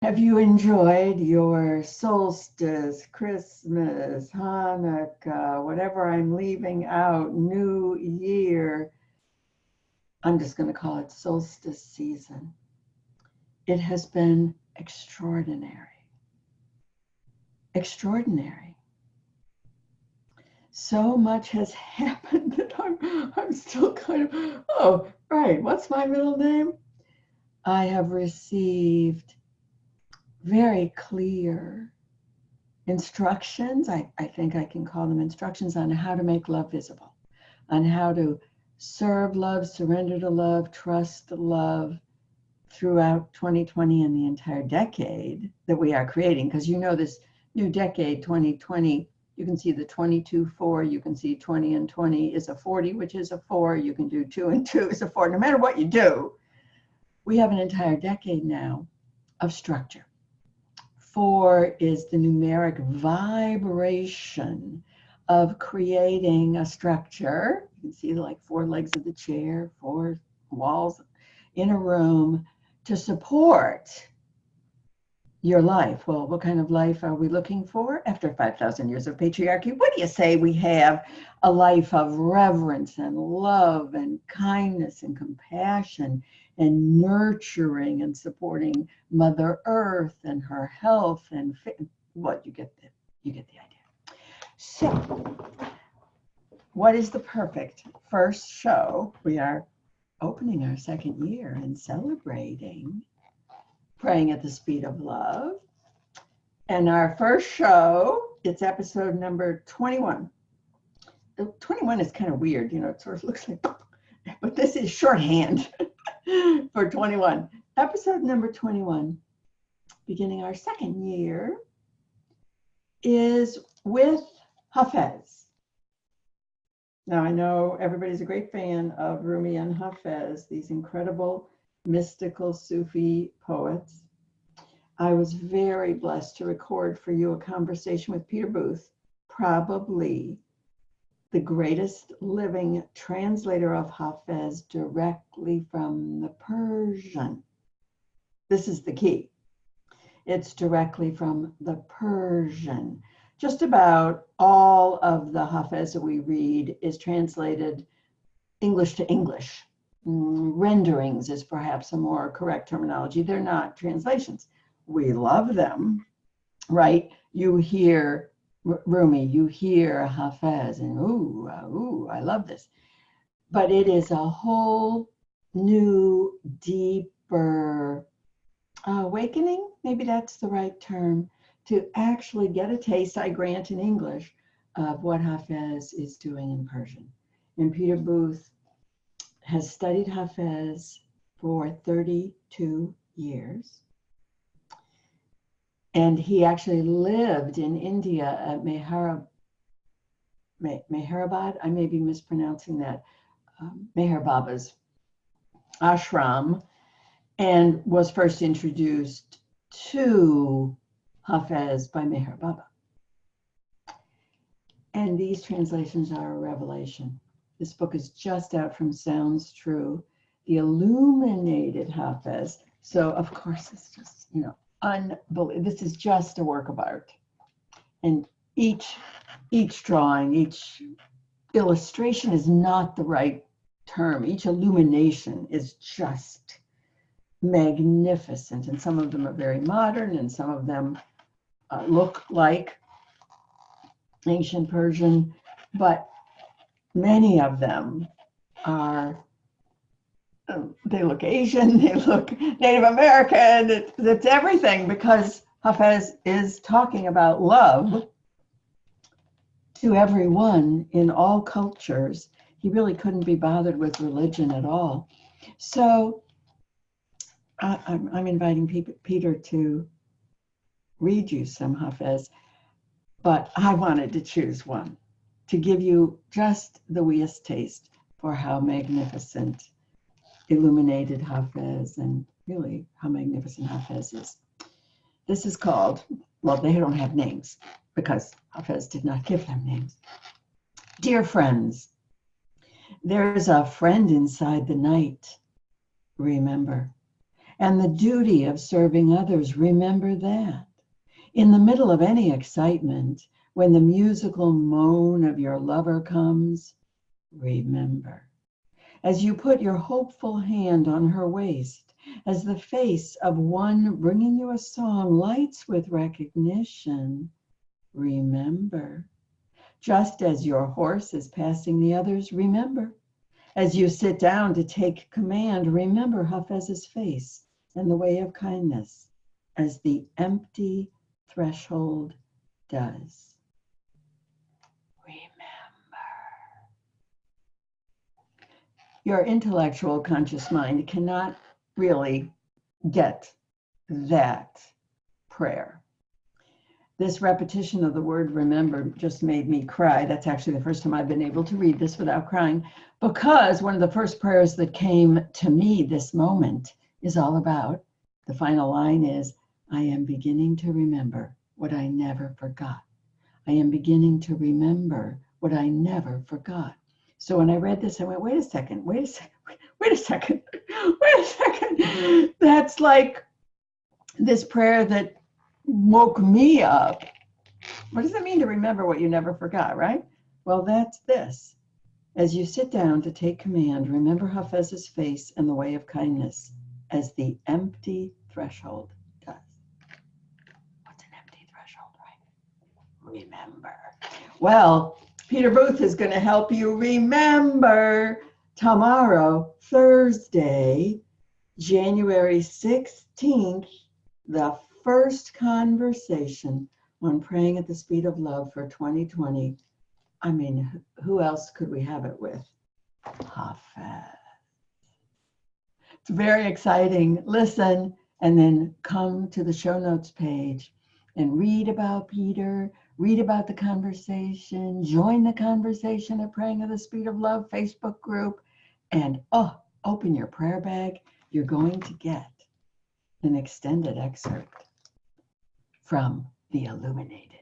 Have you enjoyed your solstice, Christmas, Hanukkah, whatever I'm leaving out, New Year? I'm just going to call it solstice season. It has been extraordinary. Extraordinary. So much has happened that I'm still kind of, oh, right, what's my middle name? I have received very clear instructions. I think I can call them instructions on how to make love visible, on how to serve love, surrender to love, trust love throughout 2020 and the entire decade that we are creating. Because you know, this new decade, 2020, you can see the 22-4, you can see 20 and 20 is a 40, which is a 4. You can do 2 and 2 is a 4. No matter what you do, we have an entire decade now of structure. 4 is the numeric vibration of creating a structure. You can see like 4 legs of the chair, 4 walls in a room to support your life. Well, what kind of life are we looking for after 5,000 years of patriarchy? What do you say we have a life of reverence and love and kindness and compassion and nurturing and supporting Mother Earth and her health and what you get the idea. So, what is the perfect first show? We are opening our second year and celebrating Praying at the Speed of Love. And our first show, it's episode number 21. 21 is kind of weird, you know, it sort of looks like, but this is shorthand for 21. Episode number 21, beginning our second year, is with Hafez. Now, I know everybody's a great fan of Rumi and Hafez, these incredible mystical Sufi poets. I was very blessed to record for you a conversation with Peter Booth, probably the greatest living translator of Hafez directly from the Persian. This is the key. It's directly from the Persian. Just about all of the Hafez that we read is translated English to English. Renderings is perhaps a more correct terminology. They're not translations. We love them, right? You hear Rumi, you hear Hafez, and ooh, I love this. But it is a whole new, deeper awakening, maybe that's the right term, to actually get a taste, I grant in English, of what Hafez is doing in Persian. And Peter Booth has studied Hafez for 32 years. And he actually lived in India at Meherabad. I may be mispronouncing that. Meher Baba's ashram, and was first introduced to Hafez by Meher Baba. And these translations are a revelation. This book is just out from Sounds True, the illuminated Hafez. So of course it's just, you know, unbelievable. This is just a work of art. And each drawing, each illustration is not the right term. Each illumination is just magnificent. And some of them are very modern, and some of them look like ancient Persian, but many of them are, they look Asian, they look Native American, it's everything, because Hafez is talking about love to everyone in all cultures. He really couldn't be bothered with religion at all. So I'm inviting Peter to read you some Hafez, but I wanted to choose one to give you just the weest taste for how magnificent illuminated Hafez, and really how magnificent Hafez is. This is called, well, they don't have names because Hafez did not give them names. Dear friends, there's a friend inside the night, remember. and the duty of serving others. Remember that. In the middle of any excitement, when the musical moan of your lover comes, remember. As you put your hopeful hand on her waist, as the face of one bringing you a song lights with recognition, remember. Just as your horse is passing the others, remember. As you sit down to take command, remember Hafez's face and the way of kindness, as the empty threshold does. Remember. Your intellectual conscious mind cannot really get that prayer. This repetition of the word remember just made me cry. That's actually the first time I've been able to read this without crying, because one of the first prayers that came to me this moment is all about, the final line is, I am beginning to remember what I never forgot. I am beginning to remember what I never forgot. So when I read this, I went, wait a second. That's like this prayer that woke me up. What does it mean to remember what you never forgot, right? Well, that's this. As you sit down to take command, remember Hafez's face and the way of kindness, as the empty threshold does. What's an empty threshold, right? Remember. Well, Peter Booth is going to help you remember tomorrow, Thursday, January 16th, the first conversation on praying at the speed of love for 2020. I mean, who else could we have it with? Hafez. It's very exciting. Listen, and then come to the show notes page and read about Peter, read about the conversation, join the conversation at Praying at the Speed of Love Facebook group, and open your prayer bag. You're going to get an extended excerpt from The Illuminated.